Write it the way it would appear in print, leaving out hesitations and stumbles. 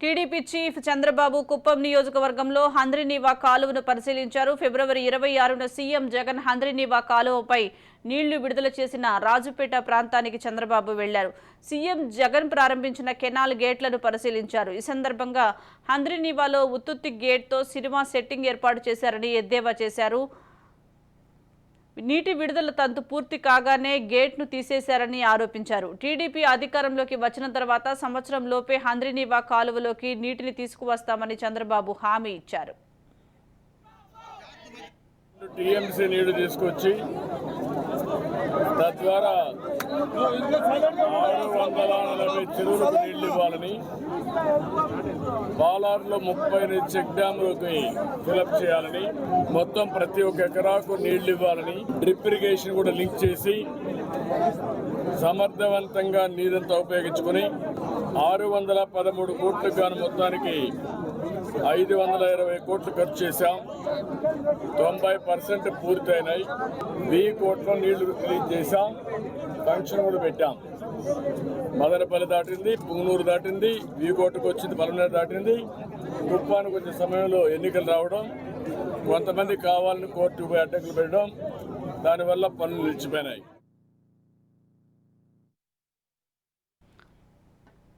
TDP chief Chandrababu Kuppam నియోజకవర్గంలో హంద్రీనీవా కాలువను పరిశీలించారు. ఫిబ్రవరి 26న CM Jagan Handrineeva కాలువపై నీళ్లు విడుదల చేసిన రాజుపేట ప్రాంతానికి చంద్రబాబు వెళ్లారు. సీఎం జగన్ ప్రారంభించిన కెనాల్ గేట్లను పరిశీలించారు. ఈ సందర్భంగా హంద్రీనీవాలో ఉత్తుత్తి గేట్తో సినిమా సెట్టింగ్ ఏర్పాటు చేశారని ఎద్దేవా చేశారు. నీటి విడుదల తంతు పూర్తి కాగానే గేట్ను తీసేశారని ఆరోపించారు. టీడీపీ అధికారంలోకి వచ్చిన తర్వాత సంవత్సరం లోపే హంద్రీనీవా కాలువలోకి నీటిని తీసుకువస్తామని చంద్రబాబు హామీ ఇచ్చారు. టీఎంసీ నీళ్లు తీసుకొచ్చి తద్వారా 640 చెరువులకు నీళ్లు ఇవ్వాలని, బాలార్లో 30 చెక్ డ్యాములకి ఫిలప్ చేయాలని, మొత్తం ప్రతి ఒక్క ఎకరాకు నీళ్లు ఇవ్వాలని, డ్రిప్ ఇరిగేషన్ కూడా లింక్ చేసి సమర్థవంతంగా నీరంతా ఉపయోగించుకుని 613 కోట్లకు గాను మొత్తానికి 520 కోట్లు ఖర్చు చేశాం. 90% పూర్తయినాయి. 1000 కోట్ల నీళ్లు రిలీజ్ చేశాం. ఫంక్షన్ కూడా పెట్టాం. మదనపల్లి దాటింది, పుంగనూరు దాటింది, వీకోటకు వచ్చింది, పలమనేరు దాటింది. కుప్పానికి వచ్చే సమయంలో ఎన్నికలు రావడం, కొంతమంది కావాలని కోర్టుకు పోయి అడ్డంకులు పెట్టడం, దానివల్ల పనులు నిలిచిపోయినాయి.